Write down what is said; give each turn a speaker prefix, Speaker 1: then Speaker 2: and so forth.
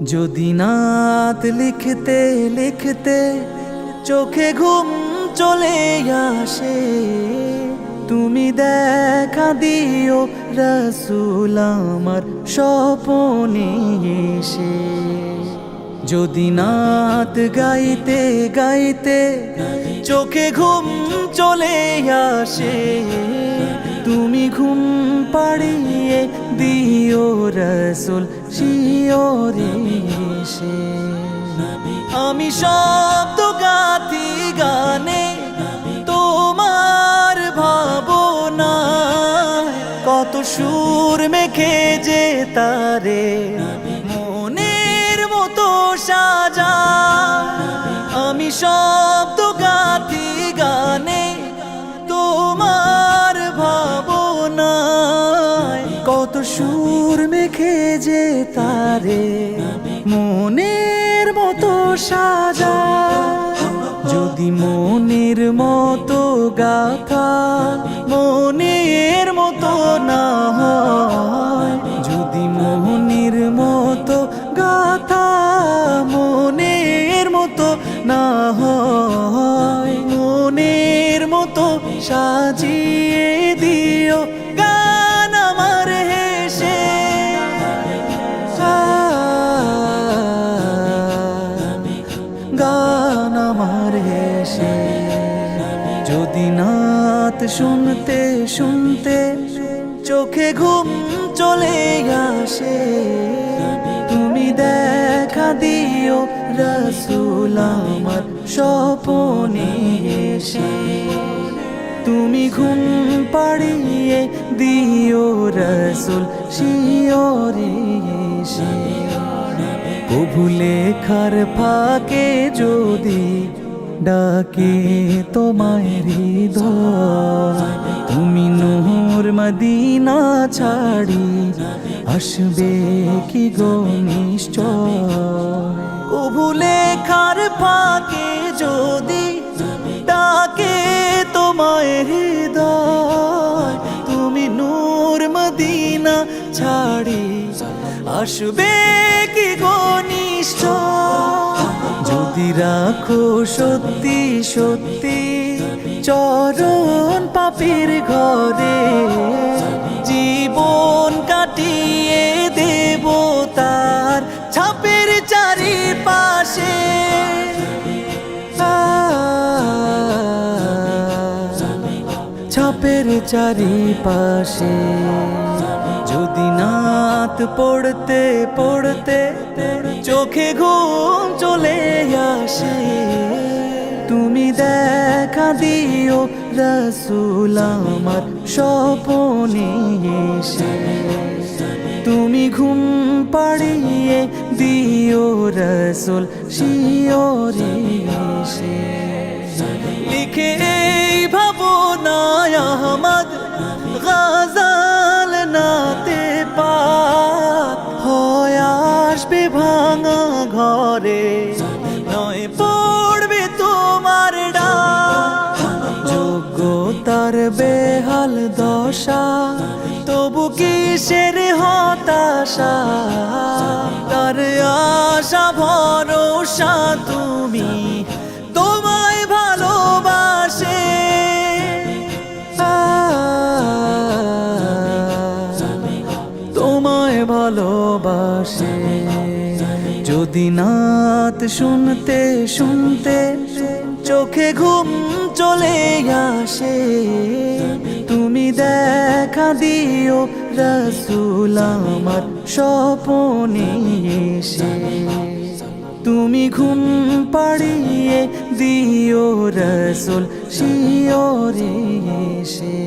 Speaker 1: যদি নাত লিখতে লিখতে চোখে ঘুম চলে আসে, তুমি দেখা দিও রাসূল আমার স্বপনে এসে। যদি নাত গাইতে গাইতে চোখে ঘুম চলে আসে, তুমি ঘুম পাড়িয়ে দিও রাসূল শিয়রে এসে। আমি শব্দ গাথি গানে তোমার ভাবনা, কত সুর মেখে যে তারে মনের মতো সাজা। আমি শব্দ গাথি গানে তোমার ভাবনায়, কত সুর মেখে যে তারে মনের মতো সাজা। যদি মনের মতো গাথা মনের মতো না হয়, যদি মনের মতো গাথা মনের মতো না হয়, মনের মতো সাজিয়ে দিও গান আমার হেসে। গান আমার হেসে। যদি নাত শুনতে শুনতে চোখে ঘুম চলে আসে, তুমি দেখা দিও রাসূল আমার স্বপনে এসে। তুমি ঘুম পাড়িয়ে দিও রাসূল শিয়রে এসে। কভু লেখার ফাঁকে যদি ডাকে তোমায় হৃদয়, তুমি নূর মদিনা ছাড়ি আসবে কি গো নিশ্চয়। কভু লেখার ফাঁকে যদি ডাকে তোমায় হৃদয়, তুমি নূর মদিনা ছাড়ি আসবে কি গো নিশ্চয়। যদি রাখো সত্যি সত্যি চরণ পাপীর ঘরে, জীবন কাটিয়ে দেব তার ছাপের চারিপাশে। ছাপের চারিপাশে। যদি নাত পড়তে পড়তে চোখে ঘুম চলে আসে, তুমি দেখা দিও রাসূল আমার স্বপনে এসে। তুমি ঘুম পাড়িয়ে দিও রাসূল শিয়রে এসে। লিখে এই ভাবনায় আহমদ গাজাল নাতে পাক হয় আসবে ভাঙা ঘরে, নয় পড়বে তোমার ডাক। যোগ্যতার বেহাল দশা তবু কিসের হতাশা, তার আশা ভরসা তুমি তোমায় ভালোবাসে। তোমায় ভালোবাসে। যদি নাত শুনতে শুনতে চোখে ঘুম চলে আসে, তুমি দেখা দিও রাসূল আমার স্বপনে এসে। তুমি ঘুম পাড়িয়ে দিও রাসূল শিয়রে এসে।